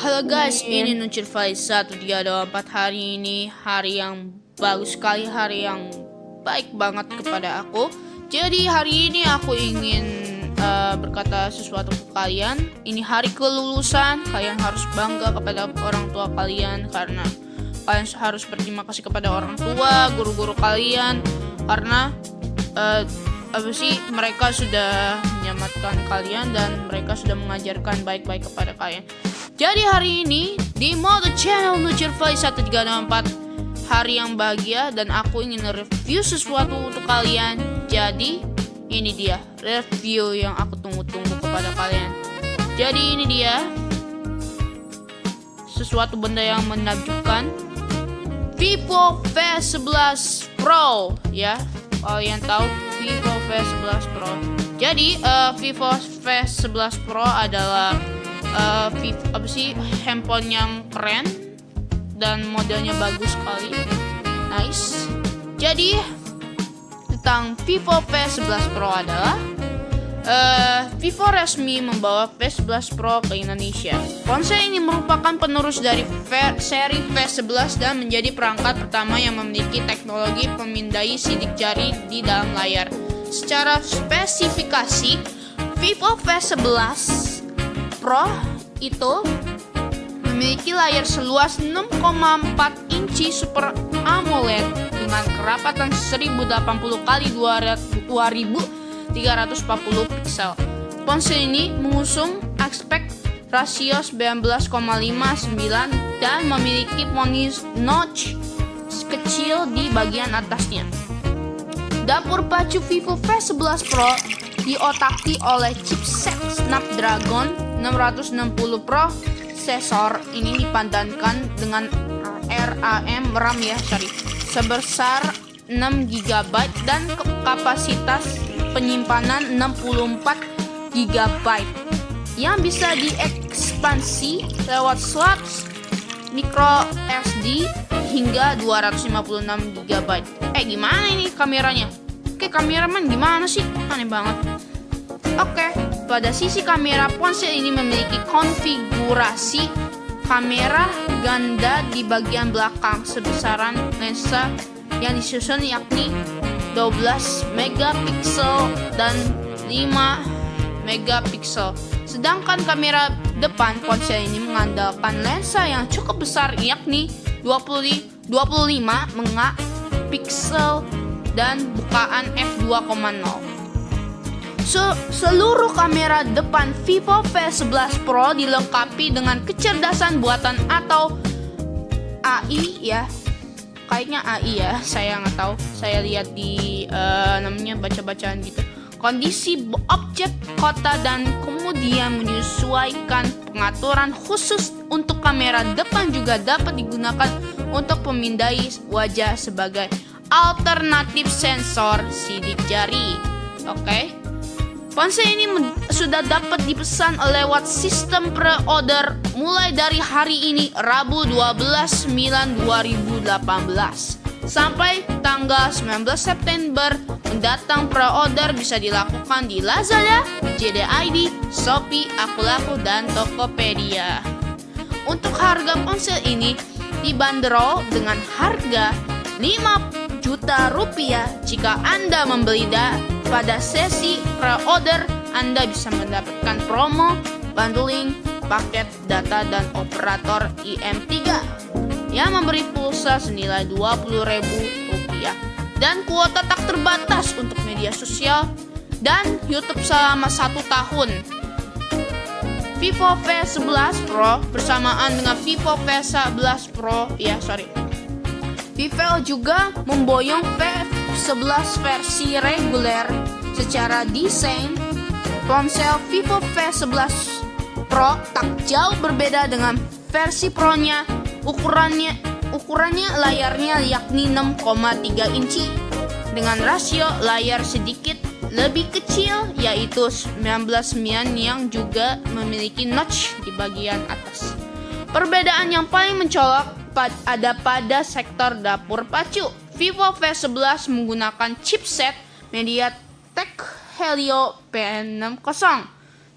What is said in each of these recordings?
Halo guys, ini Nucirfly 1324. Hari ini hari yang bagus sekali, hari yang baik banget kepada aku. Jadi hari ini aku ingin berkata sesuatu ke kalian. Ini hari kelulusan, kalian harus bangga kepada orang tua kalian karena kalian harus berterima kasih kepada orang tua, guru-guru kalian karena mereka sudah menyelamatkan kalian dan mereka sudah mengajarkan baik-baik kepada kalian. Jadi hari ini di mode channel Nucirfly 1324 hari yang bahagia dan aku ingin review sesuatu untuk kalian. Jadi ini dia review yang aku tunggu-tunggu kepada kalian. Jadi ini dia sesuatu benda yang menakjubkan, Vivo V11 Pro ya. Kalian tahu Vivo V11 Pro. Jadi Vivo V11 Pro adalah handphone yang keren dan modelnya bagus sekali, nice. Jadi tentang Vivo V11 Pro adalah Vivo resmi membawa V11 Pro ke Indonesia. Ponsel ini merupakan penerus dari seri V11 dan menjadi perangkat pertama yang memiliki teknologi pemindai sidik jari di dalam layar. Secara spesifikasi, Vivo V11 Pro itu memiliki layar seluas 6,4 inci Super AMOLED dengan kerapatan 1080 x 2340 piksel. Ponsel ini mengusung aspek rasio 19,59 dan memiliki notch kecil di bagian atasnya. Dapur pacu Vivo V11 Pro diotaki oleh chipset Snapdragon 660 prosesor. Ini dipadankan dengan RAM sebesar 6 GB dan kapasitas penyimpanan 64 GB yang bisa diekspansi lewat slot micro SD hingga 256 GB. Gimana ini kameranya? Kameraman gimana sih? Aneh banget. Pada sisi kamera, ponsel ini memiliki konfigurasi kamera ganda di bagian belakang sebesaran lensa yang disusun yakni 12 megapiksel dan 5 megapiksel. Sedangkan kamera depan ponsel ini mengandalkan lensa yang cukup besar yakni 25 megapiksel dan bukaan f2.0. Seluruh kamera depan Vivo V11 Pro dilengkapi dengan kecerdasan buatan atau AI ya. Kayaknya AI ya, saya nggak tahu. Saya lihat di baca-bacaan gitu. Kondisi objek kota dan kemudian menyesuaikan pengaturan khusus untuk kamera depan juga dapat digunakan untuk pemindai wajah sebagai alternatif sensor sidik jari. Ponsel ini sudah dapat dipesan lewat sistem pre-order mulai dari hari ini Rabu 12/9/2018 sampai tanggal 19 September mendatang. Pre-order bisa dilakukan di Lazada, JD.ID, Shopee, Akulaku, dan Tokopedia. Untuk harga ponsel ini dibanderol dengan harga 5 juta rupiah. Jika Anda membeli pada sesi pre-order, Anda bisa mendapatkan promo bundling paket data dan operator IM3 yang memberi pulsa senilai Rp20.000 dan kuota tak terbatas untuk media sosial dan YouTube selama 1 tahun. Vivo V11 Pro bersamaan dengan Vivo V11 Pro Vivo juga memboyong V11 versi reguler. Secara desain, ponsel Vivo V11 Pro tak jauh berbeda dengan versi Pro-nya. Ukurannya layarnya yakni 6,3 inci dengan rasio layar sedikit lebih kecil yaitu 19:9 yang juga memiliki notch di bagian atas. Perbedaan yang paling mencolok ada pada sektor dapur pacu. Vivo V11 menggunakan chipset MediaTek Helio P60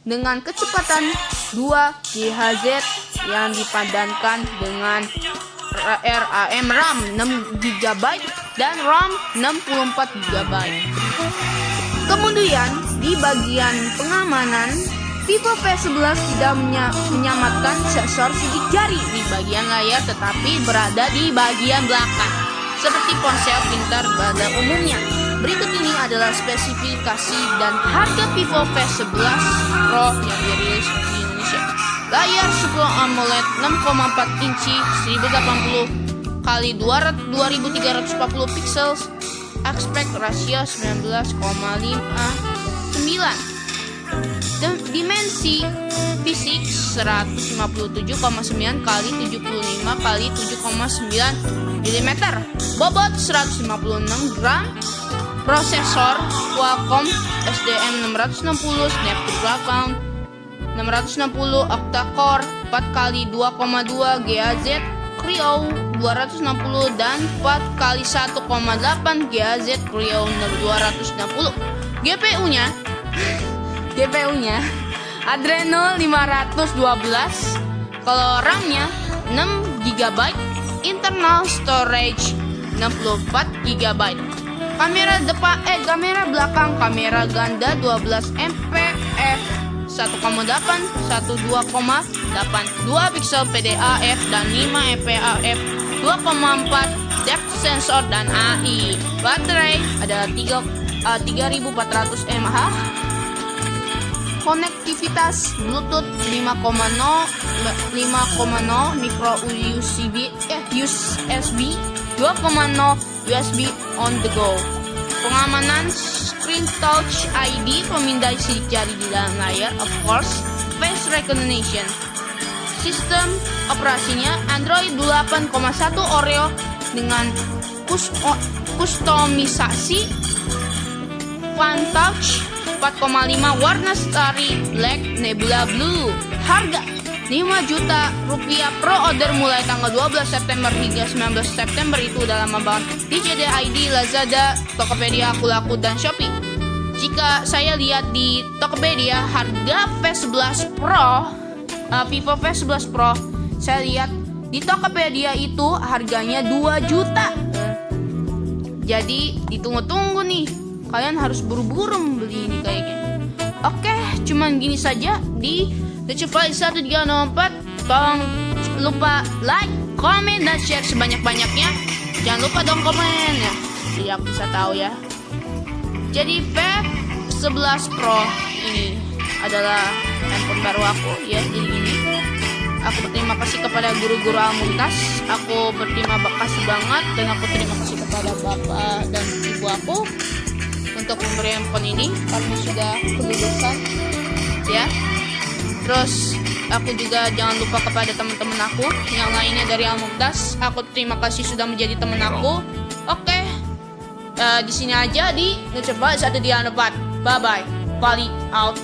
dengan kecepatan GHz yang dipadankan dengan RAM 6GB dan ROM 64GB. Kemudian di bagian pengamanan, Vivo V11 tidak menyamatkan sensor sidik jari di bagian layar tetapi berada di bagian belakang seperti ponsel pintar pada umumnya. Berikut ini adalah spesifikasi dan harga Vivo V11 Pro yang dirilis di Indonesia. Layar Super AMOLED 6,4 inci 1080 x 2340 pixels, aspek rasio 19,59. Dimensi fisik 157,9 x 75 x 7,9 mm, bobot 156 gram, prosesor Qualcomm SDM 660 Snapdragon 660 octa-core 4x2,2 GHz Kryo 260 dan 4x1,8 GHz Kryo 260. GPU-nya Adreno 512, kalau RAM-nya 6GB, internal storage 64GB. Kamera belakang, kamera ganda 12 MP f 1,8 12,8 2 pixel PDAF dan 5 MP AF 2,4 depth sensor dan AI. Baterai adalah 3400 mAh. Konektivitas Bluetooth 5.0 micro USB 2.0 USB on the go. Pengamanan screen touch ID, pemindai sidik jari di dalam layar, of course, face recognition. Sistem operasinya Android 8.1 Oreo dengan kustomisasi One Touch 4,5 warna Starry Black Nebula Blue. Harga 5 juta rupiah pro order mulai tanggal 12 September hingga 19 September itu dalam membangun di JD.ID, Lazada, Tokopedia, Akulaku, dan Shopee. Jika saya lihat di Tokopedia, harga V11 Pro, Vivo V11 Pro, saya lihat di Tokopedia itu harganya 2 juta. Jadi ditunggu-tunggu nih, kalian harus buru-buru membeli ini kayaknya. Oke, cuman gini saja di Lucufight 1304. Tolong lupa like, komen, dan share sebanyak-banyaknya. Jangan lupa dong komen ya, jadi aku bisa tahu ya. Jadi V11 Pro ini adalah handphone baru aku ya. Jadi ini aku berterima kasih kepada guru-guru Al-Mumtaz. Aku berterima kasih banget, dan aku terima kasih kepada bapak dan ibu aku untuk memberi handphone ini karena sudah kelulusan ya. Terus aku juga jangan lupa kepada teman-teman aku yang lainnya dari Al-Mumtaz. Aku terima kasih sudah menjadi teman aku. Oke, di sini aja di Nucoba 1 di Anopat. Bye bye. Bali out.